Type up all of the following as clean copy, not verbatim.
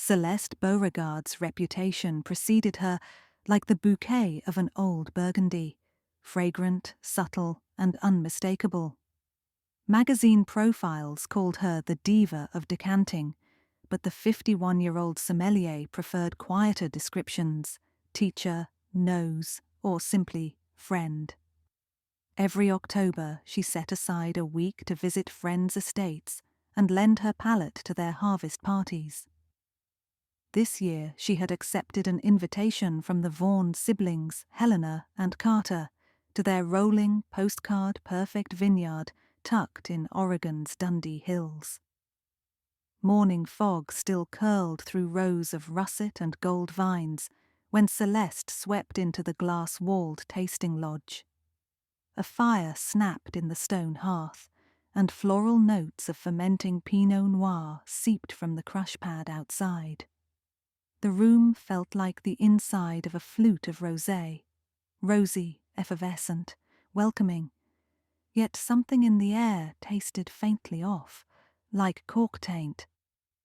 Celeste Beauregard's reputation preceded her like the bouquet of an old Burgundy, fragrant, subtle, and unmistakable. Magazine profiles called her the diva of decanting, but the 51-year-old sommelier preferred quieter descriptions: teacher, nose, or simply friend. Every October she set aside a week to visit friends' estates and lend her palate to their harvest parties. This year she had accepted an invitation from the Vaughan siblings, Helena and Carter, to their rolling, postcard-perfect vineyard tucked in Oregon's Dundee Hills. Morning fog still curled through rows of russet and gold vines when Celeste swept into the glass-walled tasting lodge. A fire snapped in the stone hearth, and floral notes of fermenting Pinot Noir seeped from the crush pad outside. The room felt like the inside of a flute of rosé, rosy, effervescent, welcoming, yet something in the air tasted faintly off, like cork taint,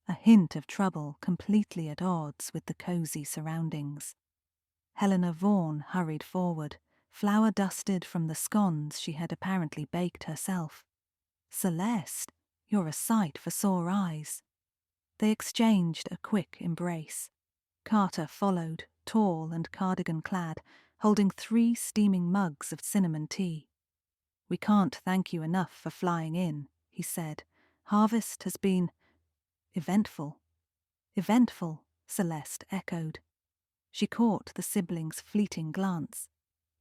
a hint of trouble completely at odds with the cosy surroundings. Helena Vaughan hurried forward, flour-dusted from the scones she had apparently baked herself. "Celeste, you're a sight for sore eyes." They exchanged a quick embrace. Carter followed, tall and cardigan-clad, holding 3 steaming mugs of cinnamon tea. "We can't thank you enough for flying in," he said. "Harvest has been eventful." "Eventful," Celeste echoed. She caught the siblings' fleeting glance.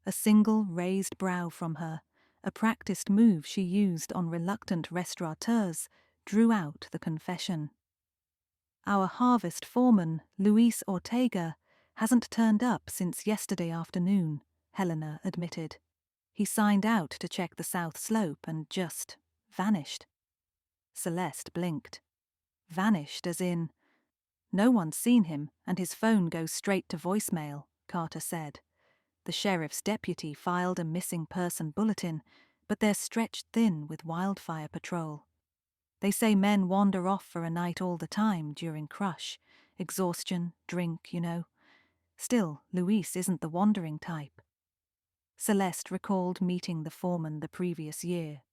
A single raised brow from her, a practiced move she used on reluctant restaurateurs, drew out the confession. "Our harvest foreman, Luis Ortega, hasn't turned up since yesterday afternoon," Helena admitted. "He signed out to check the south slope and just vanished." Celeste blinked. "Vanished as in—" "No one's seen him, and his phone goes straight to voicemail," Carter said. "The sheriff's deputy filed a missing person bulletin, but they're stretched thin with wildfire patrol. They say men wander off for a night all the time during crush. Exhaustion, drink, you know. Still, Luis isn't the wandering type." Celeste recalled meeting the foreman the previous year.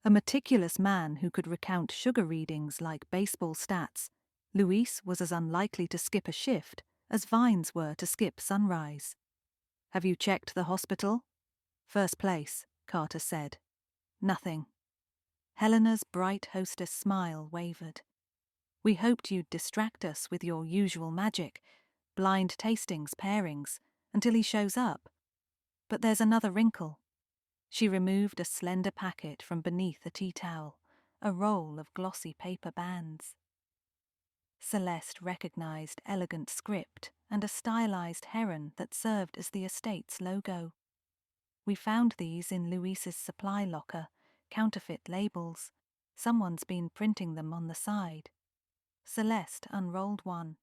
A meticulous man who could recount sugar readings like baseball stats, Luis was as unlikely to skip a shift as vines were to skip sunrise. "Have you checked the hospital?" "First place," Carter said. "Nothing." Helena's bright hostess smile wavered. "We hoped you'd distract us with your usual magic, blind tastings, pairings, until he shows up. But there's another wrinkle." She removed a slender packet from beneath a tea towel, a roll of glossy paper bands. Celeste recognized elegant script and a stylized heron that served as the estate's logo. "We found these in Luis's supply locker, counterfeit labels. Someone's been printing them on the side." Celeste unrolled one.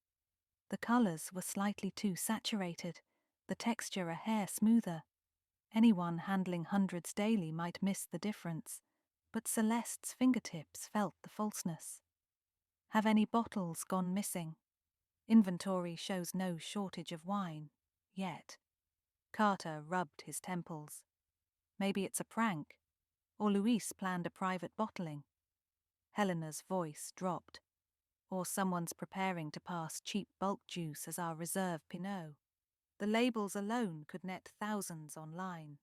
The colors were slightly too saturated, the texture a hair smoother. Anyone handling hundreds daily might miss the difference, but Celeste's fingertips felt the falseness. "Have any bottles gone missing?" "Inventory shows no shortage of wine. Yet." Carter rubbed his temples. "Maybe it's a prank. Or Luis planned a private bottling." Helena's voice dropped. "Or someone's preparing to pass cheap bulk juice as our reserve Pinot. The labels alone could net thousands online."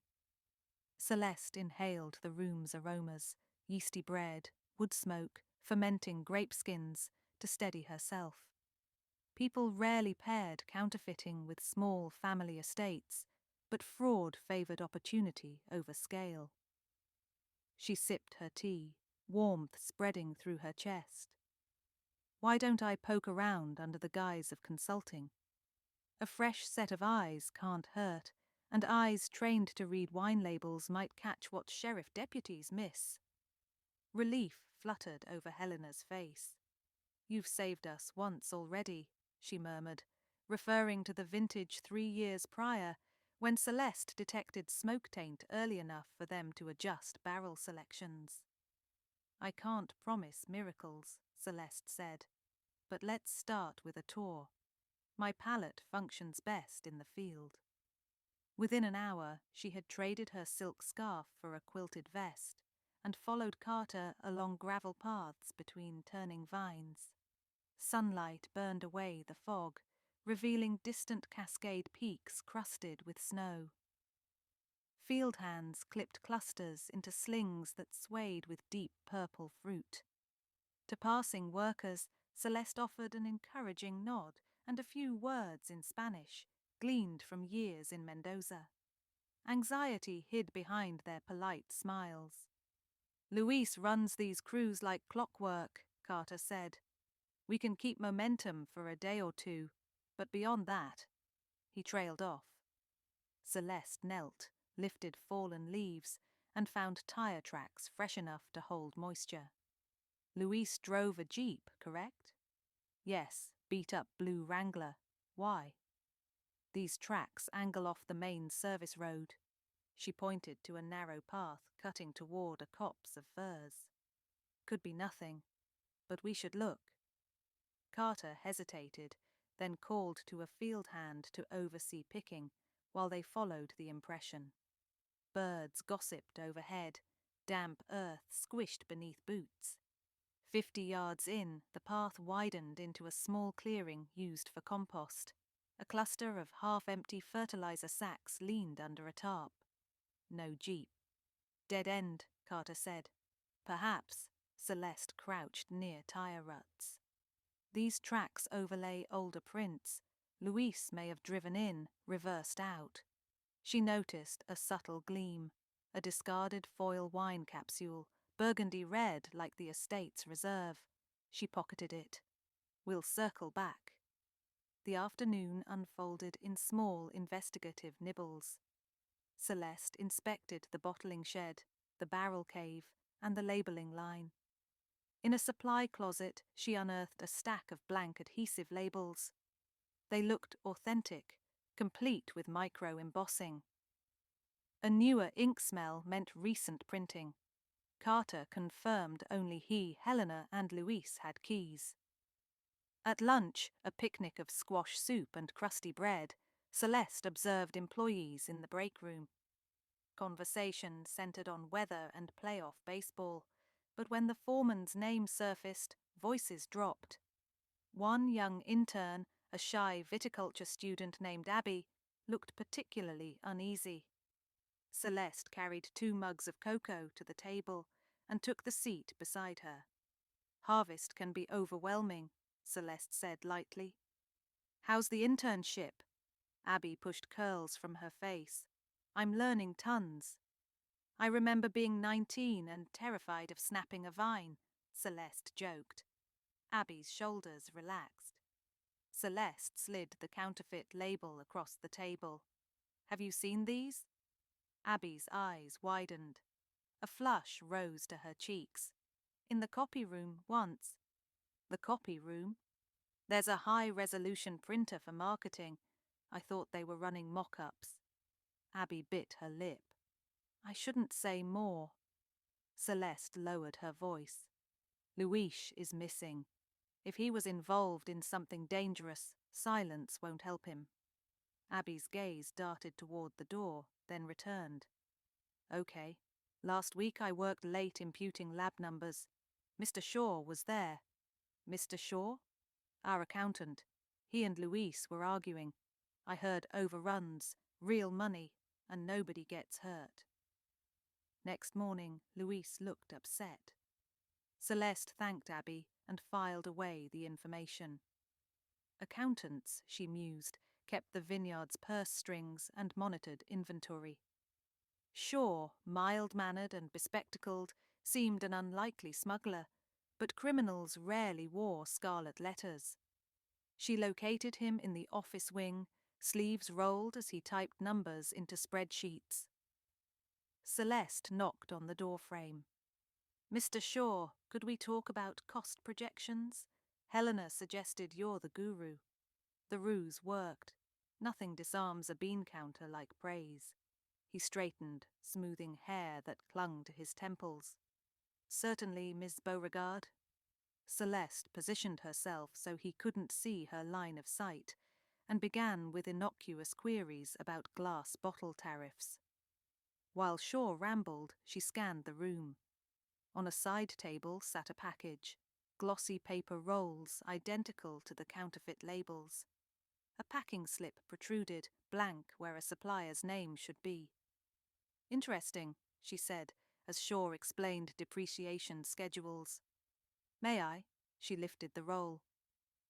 Celeste inhaled the room's aromas, yeasty bread, wood smoke, fermenting grape skins, to steady herself. People rarely paired counterfeiting with small family estates, but fraud favored opportunity over scale. She sipped her tea, warmth spreading through her chest. "Why don't I poke around under the guise of consulting? A fresh set of eyes can't hurt, and eyes trained to read wine labels might catch what sheriff deputies miss." Relief fluttered over Helena's face. "You've saved us once already," she murmured, referring to the vintage 3 years prior, when Celeste detected smoke taint early enough for them to adjust barrel selections. "I can't promise miracles," Celeste said, but let's start with a tour. My palate functions best in the field. Within an hour, she had traded her silk scarf for a quilted vest and followed Carter along gravel paths between turning vines. Sunlight burned away the fog, revealing distant Cascade peaks crusted with snow. Field hands clipped clusters into slings that swayed with deep purple fruit. To passing workers, Celeste offered an encouraging nod and a few words in Spanish, gleaned from years in Mendoza. Anxiety hid behind their polite smiles. "Luis runs these crews like clockwork," Carter said. "We can keep momentum for a day or two, but beyond that—" He trailed off. Celeste knelt, lifted fallen leaves, and found tire tracks fresh enough to hold moisture. "Luis drove a Jeep, correct?" "Yes, beat-up blue Wrangler. Why?" "These tracks angle off the main service road." She pointed to a narrow path cutting toward a copse of firs. "Could be nothing, but we should look." Carter hesitated, then called to a field hand to oversee picking while they followed the impression. Birds gossiped overhead, damp earth squished beneath boots. 50 yards in, the path widened into a small clearing used for compost. A cluster of half-empty fertilizer sacks leaned under a tarp. No Jeep. "Dead end," Carter said. "Perhaps." Celeste crouched near tire ruts. "These tracks overlay older prints. Luis may have driven in, reversed out." She noticed a subtle gleam, a discarded foil wine capsule, burgundy red like the estate's reserve. She pocketed it. "We'll circle back." The afternoon unfolded in small investigative nibbles. Celeste inspected the bottling shed, the barrel cave, and the labelling line. In a supply closet, she unearthed a stack of blank adhesive labels. They looked authentic, complete with micro-embossing. A newer ink smell meant recent printing. Carter confirmed only he, Helena, and Luis had keys. At lunch, a picnic of squash soup and crusty bread, Celeste observed employees in the break room. Conversation centered on weather and playoff baseball, but when the foreman's name surfaced, voices dropped. One young intern, a shy viticulture student named Abby, looked particularly uneasy. Celeste carried 2 mugs of cocoa to the table and took the seat beside her. "Harvest can be overwhelming," Celeste said lightly. "How's the internship?" Abby pushed curls from her face. "I'm learning tons." "I remember being 19 and terrified of snapping a vine," Celeste joked. Abby's shoulders relaxed. Celeste slid the counterfeit label across the table. "Have you seen these?" Abby's eyes widened. A flush rose to her cheeks. "In the copy room, once." "The copy room?" "There's a high-resolution printer for marketing. I thought they were running mock-ups." Abby bit her lip. "I shouldn't say more." Celeste lowered her voice. "Luis is missing. If he was involved in something dangerous, silence won't help him." Abby's gaze darted toward the door, then returned. "Okay. Last week I worked late imputing lab numbers. Mr. Shaw was there." "Mr. Shaw?" "Our accountant. He and Luis were arguing. I heard overruns, real money, and nobody gets hurt." Next morning, Luis looked upset. Celeste thanked Abby and filed away the information. Accountants, she mused, kept the Vineyard's purse strings and monitored inventory. Shaw, mild-mannered and bespectacled, seemed an unlikely smuggler, but criminals rarely wore scarlet letters. She located him in the office wing, sleeves rolled as he typed numbers into spreadsheets. Celeste knocked on the doorframe. "Mr. Shaw, could we talk about cost projections? Helena suggested you're the guru." The ruse worked. Nothing disarms a bean counter like praise. He straightened, smoothing hair that clung to his temples. "Certainly, Miss Beauregard." Celeste positioned herself so he couldn't see her line of sight and began with innocuous queries about glass bottle tariffs. While Shaw rambled, she scanned the room. On a side table sat a package, glossy paper rolls identical to the counterfeit labels. A packing slip protruded, blank where a supplier's name should be. "Interesting," she said, as Shaw explained depreciation schedules. "May I?" She lifted the roll.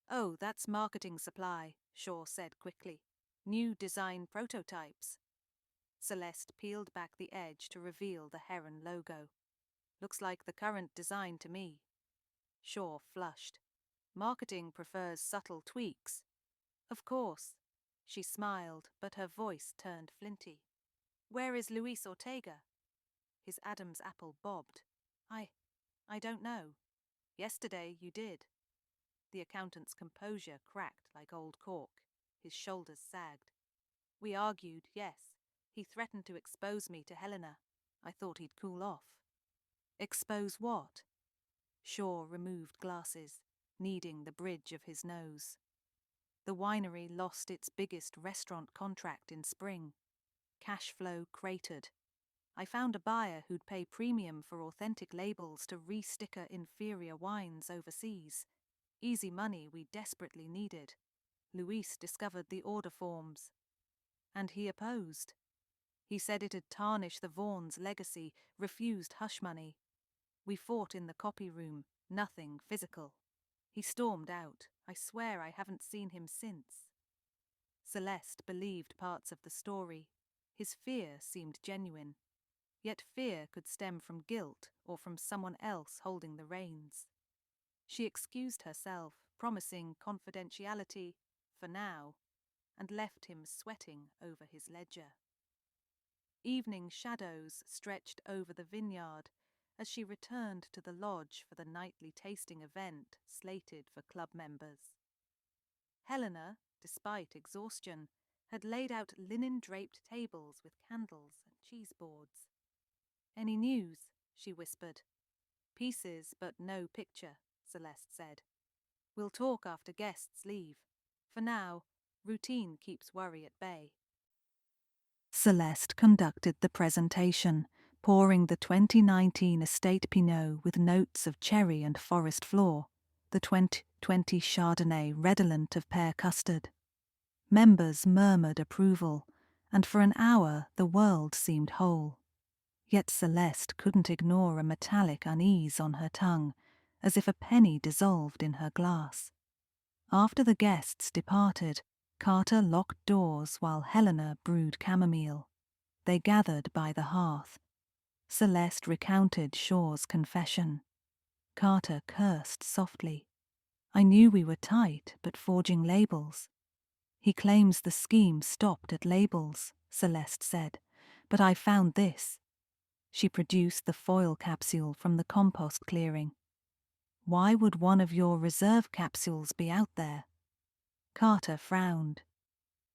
"Oh, that's marketing supply," Shaw said quickly. "New design prototypes." Celeste peeled back the edge to reveal the heron logo. "Looks like the current design to me." Shaw flushed. "Marketing prefers subtle tweaks." "Of course." She smiled, but her voice turned flinty. "Where is Luis Ortega?" His Adam's apple bobbed. I don't know. Yesterday you did." The accountant's composure cracked like old cork. His shoulders sagged. "We argued, yes. He threatened to expose me to Helena. I thought he'd cool off." "Expose what?" Shaw removed glasses, kneading the bridge of his nose. "The winery lost its biggest restaurant contract in spring. Cash flow cratered. I found a buyer who'd pay premium for authentic labels to re-sticker inferior wines overseas. Easy money we desperately needed. Luis discovered the order forms. And he opposed. He said it'd tarnish the Vaughan's legacy, refused hush money. We fought in the copy room, nothing physical. He stormed out. I swear I haven't seen him since." Celeste believed parts of the story. His fear seemed genuine. Yet fear could stem from guilt or from someone else holding the reins. She excused herself, promising confidentiality for now, and left him sweating over his ledger. Evening shadows stretched over the vineyard as she returned to the lodge for the nightly tasting event slated for club members. Helena, despite exhaustion, had laid out linen-draped tables with candles and cheese boards. "Any news?" she whispered. "Pieces, but no picture," Celeste said. "We'll talk after guests leave. For now, routine keeps worry at bay." Celeste conducted the presentation, pouring the 2019 Estate Pinot with notes of cherry and forest floor, the 2020 Chardonnay redolent of pear custard. Members murmured approval, and for an hour the world seemed whole. Yet Celeste couldn't ignore a metallic unease on her tongue, as if a penny dissolved in her glass. After the guests departed, Carter locked doors while Helena brewed chamomile. They gathered by the hearth. Celeste recounted Shaw's confession. Carter cursed softly. "I knew we were tight, but forging labels." "He claims the scheme stopped at labels," Celeste said, "but I found this." She produced the foil capsule from the compost clearing. "Why would one of your reserve capsules be out there?" Carter frowned.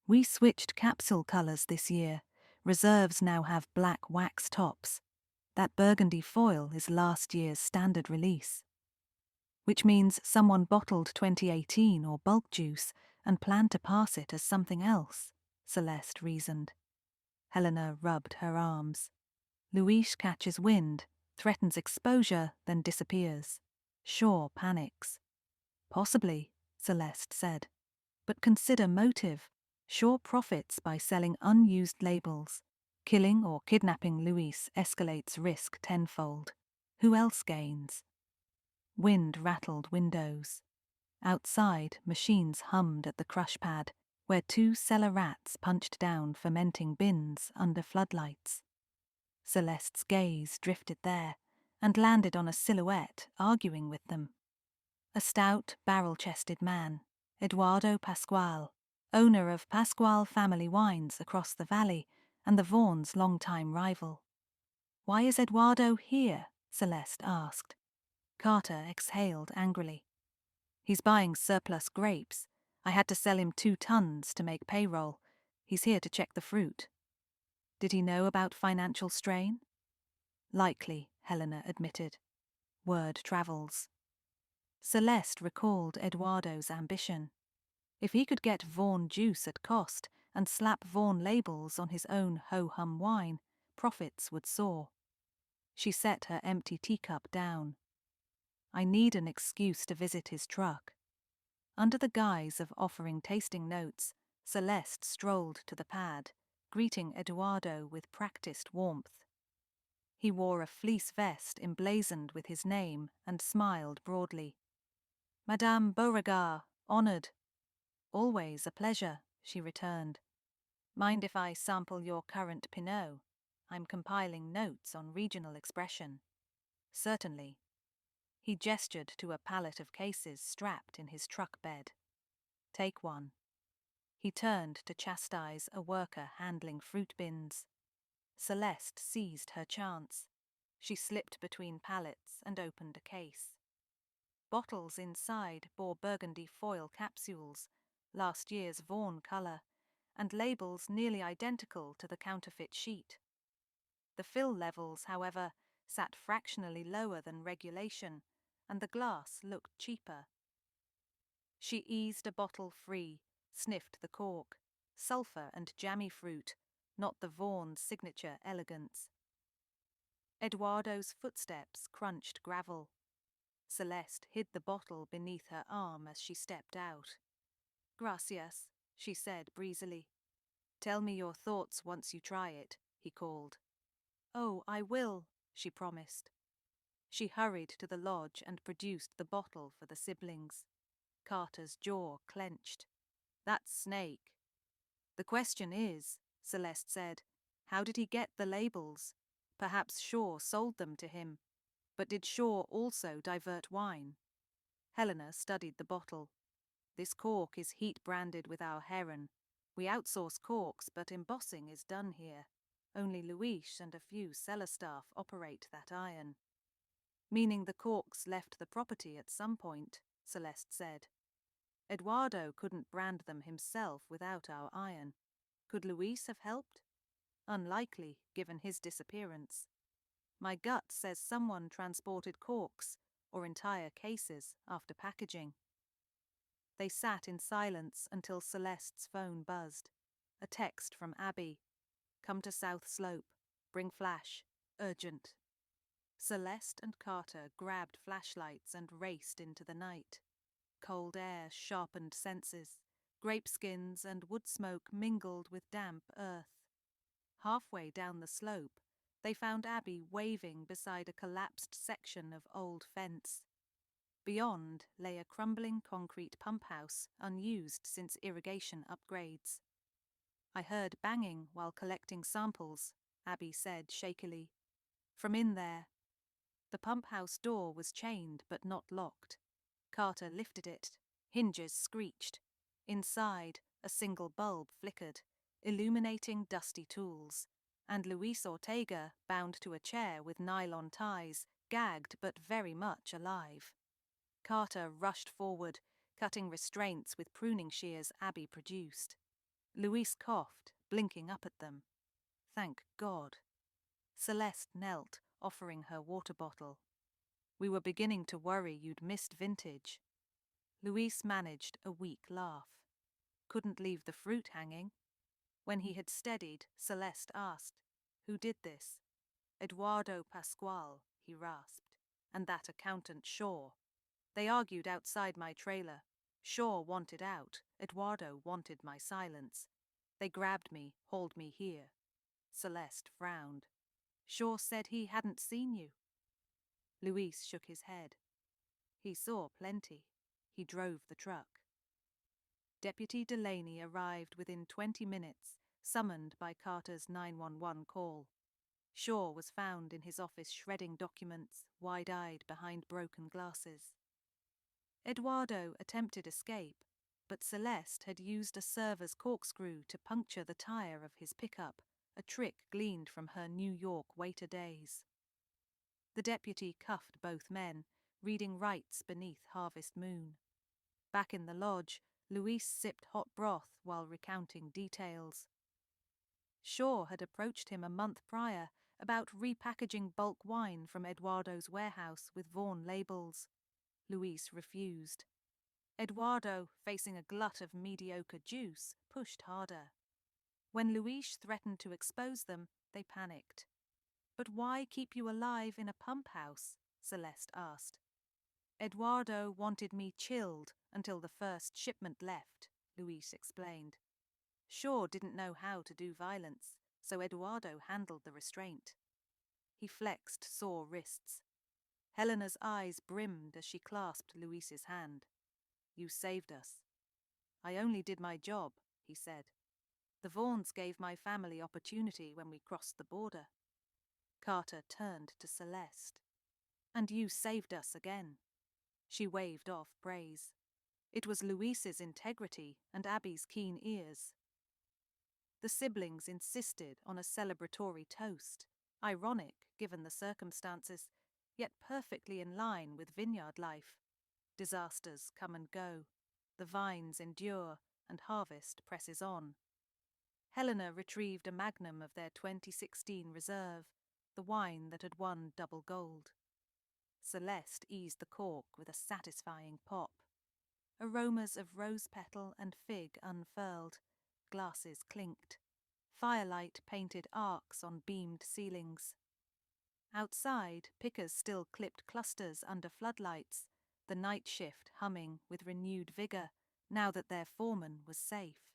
"We switched capsule colors this year. Reserves now have black wax tops. That burgundy foil is last year's standard release." "Which means someone bottled 2018 or bulk juice and planned to pass it as something else," Celeste reasoned. Helena rubbed her arms. "Luis catches wind, threatens exposure, then disappears. Shaw panics." "Possibly," Celeste said. "But consider motive. Shaw profits by selling unused labels. Killing or kidnapping Luis escalates risk tenfold. Who else gains?" Wind rattled windows. Outside, machines hummed at the crush pad, where 2 cellar rats punched down fermenting bins under floodlights. Celeste's gaze drifted there and landed on a silhouette arguing with them. A stout, barrel-chested man, Eduardo Pascual, owner of Pascual Family Wines across the valley and the Vaughan's longtime rival. "Why is Eduardo here?" Celeste asked. Carter exhaled angrily. "He's buying surplus grapes. I had to sell him 2 tons to make payroll. He's here to check the fruit." "Did he know about financial strain?" "Likely," Helena admitted. "Word travels." Celeste recalled Eduardo's ambition. If he could get Vaughan juice at cost and slap Vaughan labels on his own ho-hum wine, profits would soar. She set her empty teacup down. I need an excuse to visit his truck. Under the guise of offering tasting notes, Celeste strolled to the pad, greeting Eduardo with practiced warmth. He wore a fleece vest emblazoned with his name and smiled broadly. Madame Beauregard, honoured. Always a pleasure, she returned. Mind if I sample your current Pinot? I'm compiling notes on regional expression. Certainly. He gestured to a pallet of cases strapped in his truck bed. Take one. He turned to chastise a worker handling fruit bins. Celeste seized her chance. She slipped between pallets and opened a case. Bottles inside bore burgundy foil capsules, last year's Vaughan colour, and labels nearly identical to the counterfeit sheet. The fill levels, however, sat fractionally lower than regulation, and the glass looked cheaper. She eased a bottle free, sniffed the cork. Sulphur and jammy fruit, not the Vaughan's signature elegance. Eduardo's footsteps crunched gravel. Celeste hid the bottle beneath her arm as she stepped out. Gracias, she said breezily. Tell me your thoughts once you try it, he called. Oh, I will, she promised. She hurried to the lodge and produced the bottle for the siblings. Carter's jaw clenched. That snake. The question is, Celeste said, how did he get the labels? Perhaps Shaw sold them to him. But did Shaw also divert wine? Helena studied the bottle. This cork is heat-branded with our heron. We outsource corks, but embossing is done here. Only Luis and a few cellar staff operate that iron. Meaning the corks left the property at some point, Celeste said. Eduardo couldn't brand them himself without our iron. Could Luis have helped? Unlikely, given his disappearance. My gut says someone transported corks, or entire cases, after packaging. They sat in silence until Celeste's phone buzzed. A text from Abby. Come to South Slope. Bring flash. Urgent. Celeste and Carter grabbed flashlights and raced into the night. Cold air sharpened senses. Grape skins and wood smoke mingled with damp earth. Halfway down the slope, they found Abby waving beside a collapsed section of old fence. Beyond lay a crumbling concrete pump house, unused since irrigation upgrades. I heard banging while collecting samples, Abby said shakily. From in there. The pump house door was chained but not locked. Carter lifted it. Hinges screeched. Inside, a single bulb flickered, illuminating dusty tools, and Luis Ortega, bound to a chair with nylon ties, gagged but very much alive. Carter rushed forward, cutting restraints with pruning shears Abby produced. Luis coughed, blinking up at them. Thank God. Celeste knelt, offering her water bottle. We were beginning to worry you'd missed vintage. Luis managed a weak laugh. Couldn't leave the fruit hanging. When he had steadied, Celeste asked, Who did this? Eduardo Pascual, he rasped, and that accountant Shaw. They argued outside my trailer. Shaw wanted out, Eduardo wanted my silence. They grabbed me, hauled me here. Celeste frowned. Shaw said he hadn't seen you. Luis shook his head. He saw plenty. He drove the truck. Deputy Delaney arrived within 20 minutes, summoned by Carter's 911 call. Shaw was found in his office shredding documents, wide-eyed behind broken glasses. Eduardo attempted escape, but Celeste had used a server's corkscrew to puncture the tire of his pickup, a trick gleaned from her New York waiter days. The deputy cuffed both men, reading rights beneath harvest moon. Back in the lodge, Luis sipped hot broth while recounting details. Shaw had approached him a month prior about repackaging bulk wine from Eduardo's warehouse with Vaughan labels. Luis refused. Eduardo, facing a glut of mediocre juice, pushed harder. When Luis threatened to expose them, they panicked. "But why keep you alive in a pump house?" Celeste asked. "Eduardo wanted me chilled until the first shipment left," Luis explained. Shaw didn't know how to do violence, so Eduardo handled the restraint. He flexed sore wrists. Helena's eyes brimmed as she clasped Luis's hand. "You saved us." "I only did my job," he said. "The Vaughns gave my family opportunity when we crossed the border." Carter turned to Celeste. "And you saved us again." She waved off praise. It was Luis's integrity and Abby's keen ears. The siblings insisted on a celebratory toast, ironic given the circumstances, yet perfectly in line with vineyard life. Disasters come and go, the vines endure, and harvest presses on. Helena retrieved a magnum of their 2016 reserve, the wine that had won double gold. Celeste eased the cork with a satisfying pop. Aromas of rose petal and fig unfurled, glasses clinked. Firelight painted arcs on beamed ceilings. Outside, pickers still clipped clusters under floodlights, the night shift humming with renewed vigour now that their foreman was safe.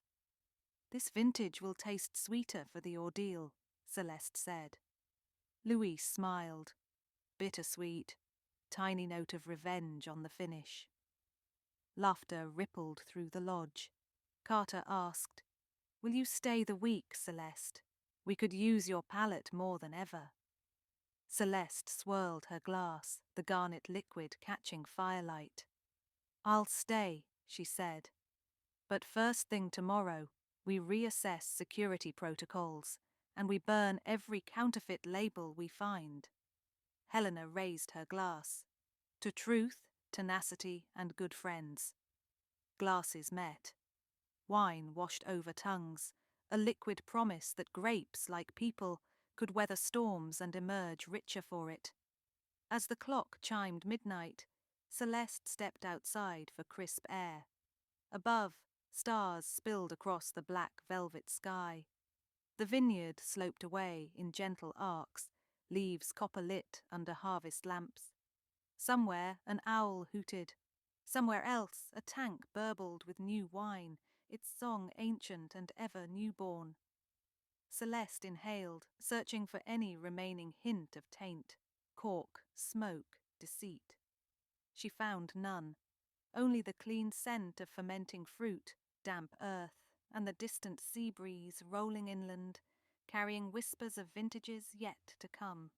"This vintage will taste sweeter for the ordeal," Celeste said. Luis smiled. Bittersweet, tiny note of revenge on the finish. Laughter rippled through the lodge. Carter asked, "Will you stay the week, Celeste? We could use your palate more than ever." Celeste swirled her glass, the garnet liquid catching firelight. "I'll stay," she said. "But first thing tomorrow, we reassess security protocols, and we burn every counterfeit label we find." Helena raised her glass. "To truth, tenacity, and good friends." Glasses met. Wine washed over tongues, a liquid promise that grapes, like people, could weather storms and emerge richer for it. As the clock chimed midnight, Celeste stepped outside for crisp air. Above, stars spilled across the black velvet sky. The vineyard sloped away in gentle arcs, leaves copper-lit under harvest lamps. Somewhere an owl hooted. Somewhere else a tank burbled with new wine, its song ancient and ever newborn. Celeste inhaled, searching for any remaining hint of taint, cork, smoke, deceit. She found none, only the clean scent of fermenting fruit, damp earth, and the distant sea breeze rolling inland, carrying whispers of vintages yet to come.